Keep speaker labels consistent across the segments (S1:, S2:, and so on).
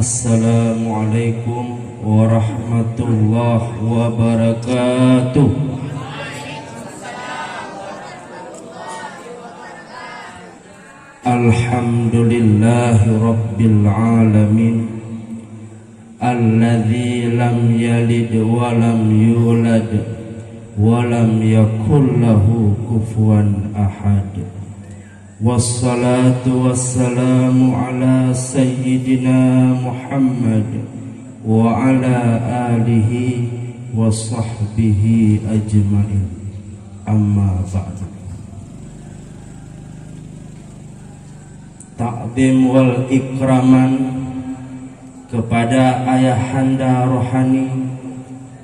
S1: Assalamualaikum warahmatullahi wabarakatuh. Alhamdulillahi rabbil alamin, alladzi lam yalid wa lam yulad wa lam yakul lahu kufuwan ahad. Wassalatu wassalamu ala sayyidina Muhammad wa ala alihi wa sahbihi ajma'in. Amma ba'du. Ta'zim wal ikraman kepada ayahanda rohani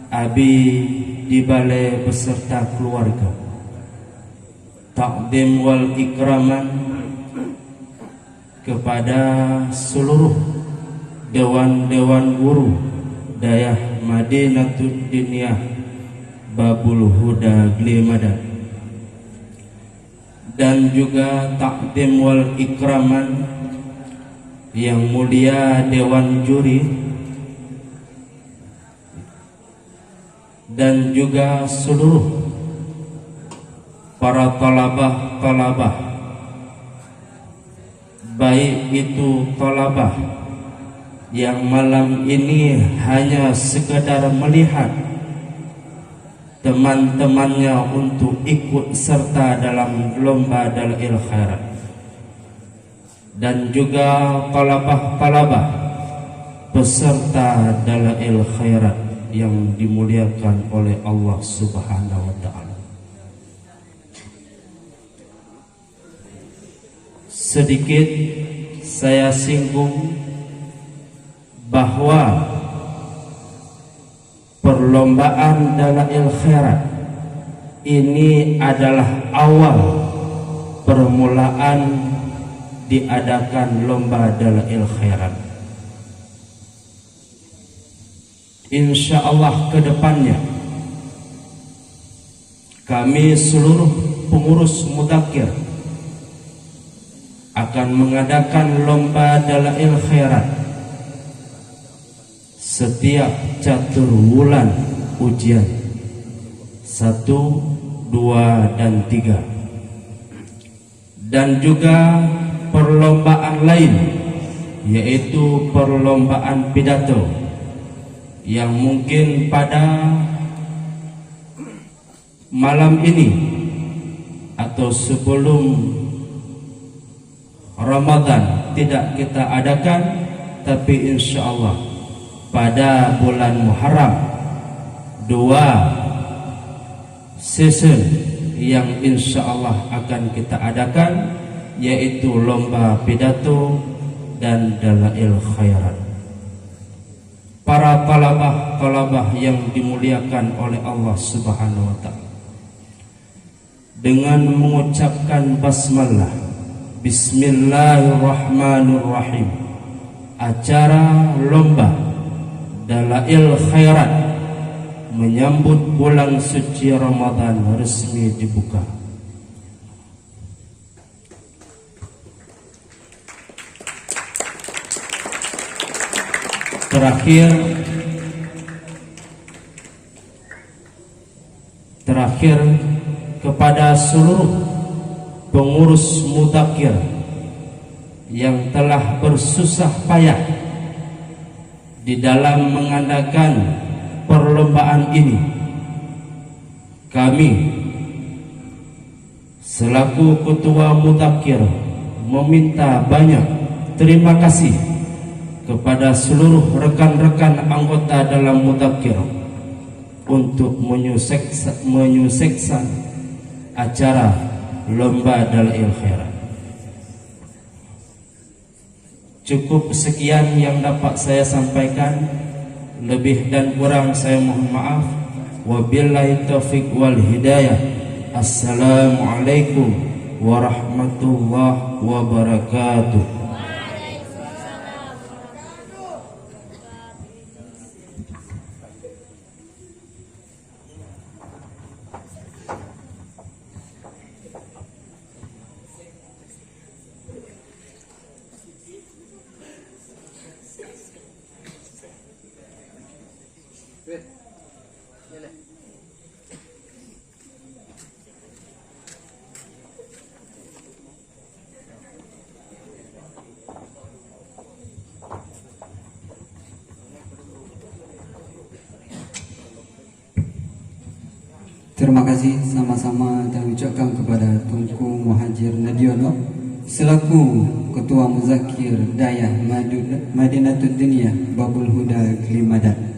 S1: Abi Dibale beserta keluarga. Ta'zim wal ikraman kepada seluruh dewan-dewan guru Dayah Madinatud Diniyah Babul Huda Glimadan, dan juga ta'zim wal ikraman yang mulia Dewan Juri dan juga seluruh para talabah, baik itu talabah yang malam ini hanya sekedar melihat teman-temannya untuk ikut serta dalam lomba Dalail Khairat, dan juga talabah peserta Dalail Khairat yang dimuliakan oleh Allah Subhanahu wa ta'ala. Sedikit saya singgung bahwa perlombaan Dalail Khairat ini adalah awal permulaan diadakan lomba Dalail Khairat. Insyaallah kedepannya kami seluruh pengurus Mudzakkir akan mengadakan lomba Dalail Khairat setiap catur wulan ujian 1, 2, dan 3, dan juga perlombaan lain, yaitu perlombaan pidato yang mungkin pada malam ini atau sebelum Ramadan tidak kita adakan, tapi insyaallah pada bulan Muharram 2 season yang insyaallah akan kita adakan, yaitu lomba pidato dan Dalail Khairat. Para talabah yang dimuliakan oleh Allah Subhanahu wa ta'ala, dengan mengucapkan basmalah, bismillahirrahmanirrahim, acara lomba Dalail Khairat menyambut bulan suci Ramadan resmi dibuka. Terakhir kepada seluruh pengurus Mudzakkir yang telah bersusah payah di dalam mengadakan perlombaan ini, kami selaku ketua Mudzakkir meminta banyak terima kasih kepada seluruh rekan-rekan anggota dalam Mudzakkir untuk menyukseskan acara lomba Dalail Khairat. Cukup sekian yang dapat saya sampaikan, lebih dan kurang saya mohon maaf. Wabillahi taufiq wal hidayah. Assalamualaikum warahmatullahi wabarakatuh.
S2: Terima kasih sama-sama kami ucapkan kepada Tunku Muhajir Nadiono selaku Ketua Muzakir Dayah Madinatul Dunia Babul Huda Kelimadan.